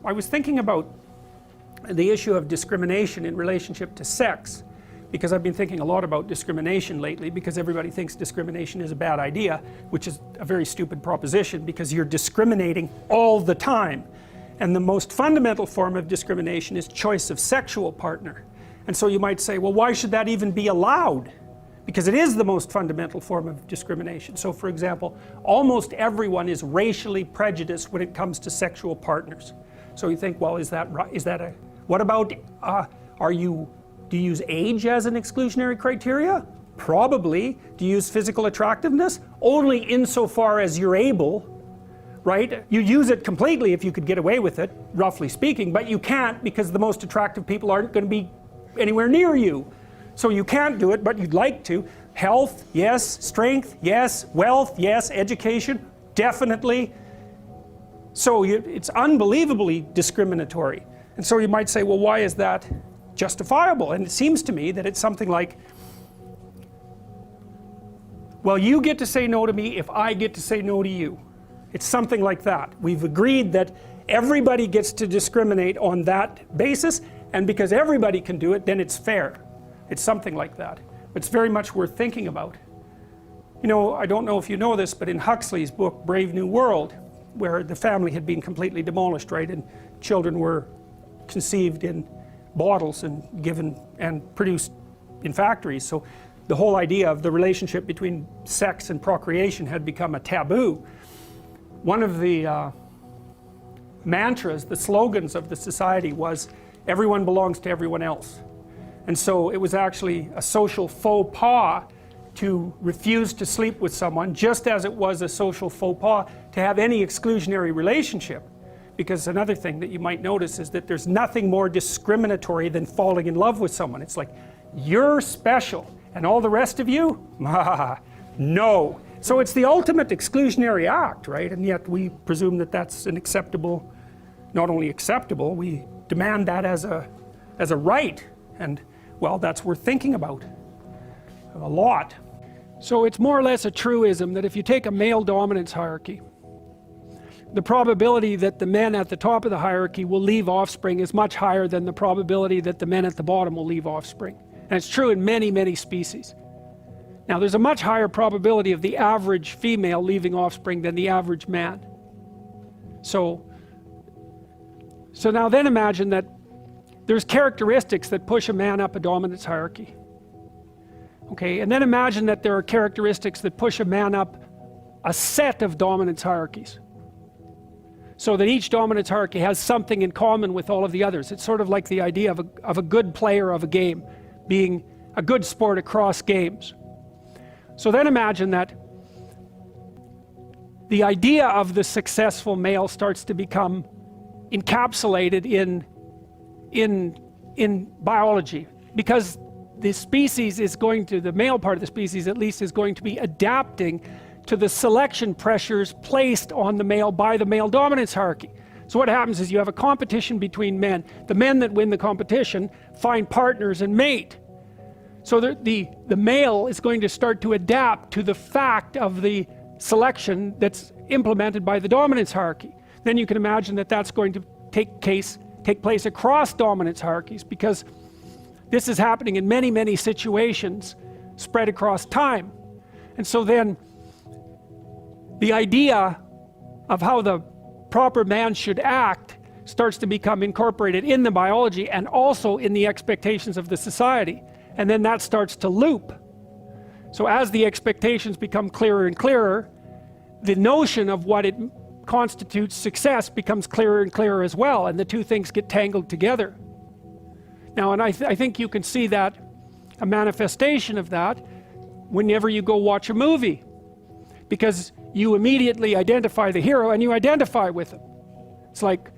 I was thinking about the issue of discrimination in relationship to sex, because I've been thinking a lot about discrimination lately, because everybody thinks discrimination is a bad idea, which is a very stupid proposition, because you're discriminating all the time. And the most fundamental form of discrimination is choice of sexual partner. And so you might say, well, why should that even be allowed? Because it is the most fundamental form of discrimination. So for example, almost everyone is racially prejudiced when it comes to sexual partners. So you think, well, is that a, what about, do you use age as an exclusionary criteria? Probably. Do you use physical attractiveness? Only insofar as you're able, right? You use it completely if you could get away with it, roughly speaking, but you can't, because the most attractive people aren't going to be anywhere near you. So you can't do it, but you'd like to. Health, yes. Strength, yes. Wealth, yes. Education, definitely. So it's unbelievably discriminatory. And so you might say, well, why is that justifiable? And it seems to me that it's something like, well, you get to say no to me if I get to say no to you. It's something like that. We've agreed that everybody gets to discriminate on that basis, and because everybody can do it, then it's fair. It's something like that. It's very much worth thinking about. You know, I don't know if you know this, but in Huxley's book Brave New World, where the family had been completely demolished, right, and children were conceived in bottles and given and produced in factories, so the whole idea of the relationship between sex and procreation had become a taboo. One of the mantras, the slogans of the society was, everyone belongs to everyone else. And so it was actually a social faux pas to refuse to sleep with someone, just as it was a social faux pas to have any exclusionary relationship. Because another thing that you might notice is that there's nothing more discriminatory than falling in love with someone. It's like, you're special, and all the rest of you? No. So it's the ultimate exclusionary act, right? And yet we presume that that's an acceptable, not only acceptable, we demand that as a right. And well, that's worth thinking about a lot. So it's more or less a truism that if you take a male dominance hierarchy, the probability that the men at the top of the hierarchy will leave offspring is much higher than the probability that the men at the bottom will leave offspring. And it's true in many, many species. Now there's a much higher probability of the average female leaving offspring than the average man. So now then imagine that there's characteristics that push a man up a dominance hierarchy. Okay, and then imagine that there are characteristics that push a man up a set of dominance hierarchies. So that each dominance hierarchy has something in common with all of the others. It's sort of like the idea of a good player of a game being a good sport across games. So then imagine that the idea of the successful male starts to become encapsulated in biology, because the species is going to, the male part of the species at least, is going to be adapting to the selection pressures placed on the male by the male dominance hierarchy. So what happens is you have a competition between men. The men that win the competition find partners and mate. So the male is going to start to adapt to the fact of the selection that's implemented by the dominance hierarchy. Then you can imagine that that's going to take place across dominance hierarchies, because this is happening in many, many situations spread across time. And so then the idea of how the proper man should act starts to become incorporated in the biology and also in the expectations of the society. And then that starts to loop. So as the expectations become clearer and clearer, the notion of what it constitutes success becomes clearer and clearer as well, and the two things get tangled together. Now, and I think you can see that, a manifestation of that, whenever you go watch a movie, because you immediately identify the hero and you identify with him. It's like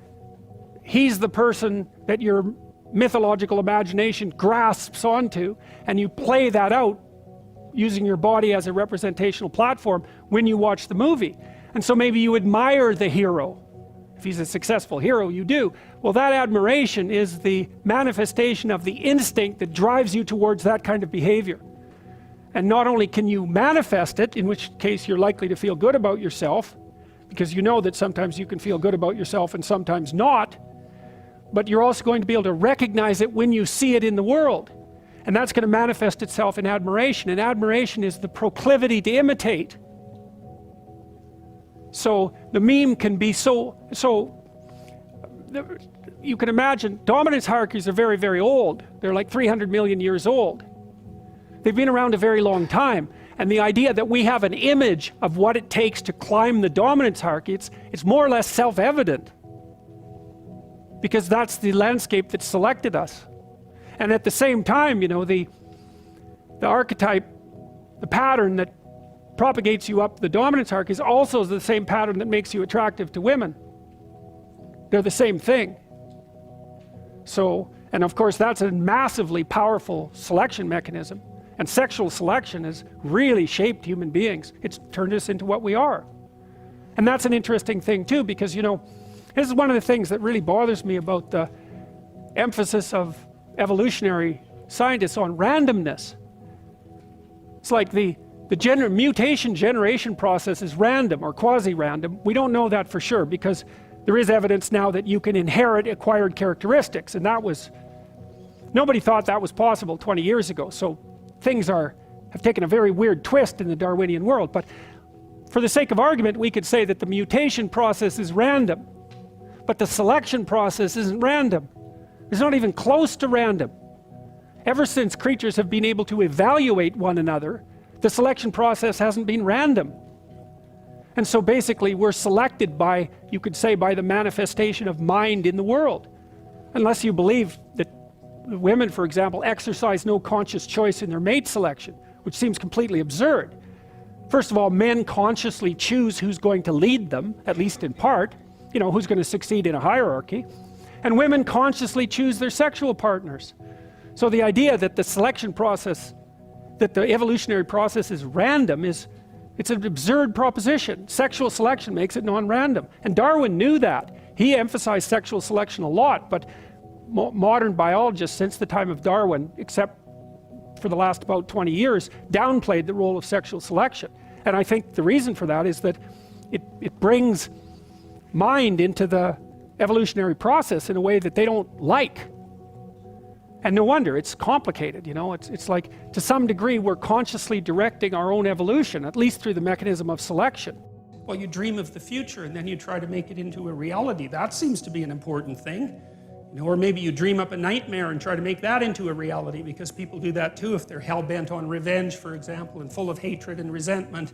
he's the person that your mythological imagination grasps onto, and you play that out using your body as a representational platform when you watch the movie. And so maybe you admire the hero. If he's a successful hero, you do. Well, that admiration is the manifestation of the instinct that drives you towards that kind of behavior. And not only can you manifest it, in which case you're likely to feel good about yourself, because you know that sometimes you can feel good about yourself and sometimes not, but you're also going to be able to recognize it when you see it in the world. And that's going to manifest itself in admiration. And admiration is the proclivity to imitate. So the meme can be you can imagine dominance hierarchies are very, very old. They're like 300 million years old. They've been around a very long time. And the idea that we have an image of what it takes to climb the dominance hierarchy, it's more or less self-evident. Because that's the landscape that selected us. And at the same time, you know, the archetype, the pattern that propagates you up the dominance hierarchy is also the same pattern that makes you attractive to women. They're the same thing. So, and of course that's a massively powerful selection mechanism. And sexual selection has really shaped human beings. It's turned us into what we are. And that's an interesting thing too, because, you know, this is one of the things that really bothers me about the emphasis of evolutionary scientists on randomness. It's like the mutation generation process is random or quasi-random. We don't know that for sure, because there is evidence now that you can inherit acquired characteristics, and that was, nobody thought that was possible 20 years ago. So things have taken a very weird twist in the Darwinian world. But for the sake of argument, we could say that the mutation process is random, but the selection process isn't random. It's not even close to random. Ever since creatures have been able to evaluate one another, the selection process hasn't been random. And so basically we're selected by, you could say, by the manifestation of mind in the world. Unless you believe that women, for example, exercise no conscious choice in their mate selection, which seems completely absurd. First of all, men consciously choose who's going to lead them, at least in part, you know, who's going to succeed in a hierarchy. And women consciously choose their sexual partners. So the idea that the selection process, that the evolutionary process is random, it's an absurd proposition. Sexual selection makes it non-random. And Darwin knew that. He emphasized sexual selection a lot, but modern biologists since the time of Darwin, except for the last about 20 years, downplayed the role of sexual selection. And I think the reason for that is that it brings mind into the evolutionary process in a way that they don't like. And no wonder, it's complicated, you know. It's like, to some degree, we're consciously directing our own evolution, at least through the mechanism of selection. Well, you dream of the future and then you try to make it into a reality. That seems to be an important thing. You know, or maybe you dream up a nightmare and try to make that into a reality, because people do that too if they're hell-bent on revenge, for example, and full of hatred and resentment.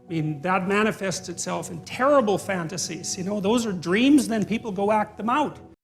I mean, that manifests itself in terrible fantasies. You know, those are dreams, then people go act them out.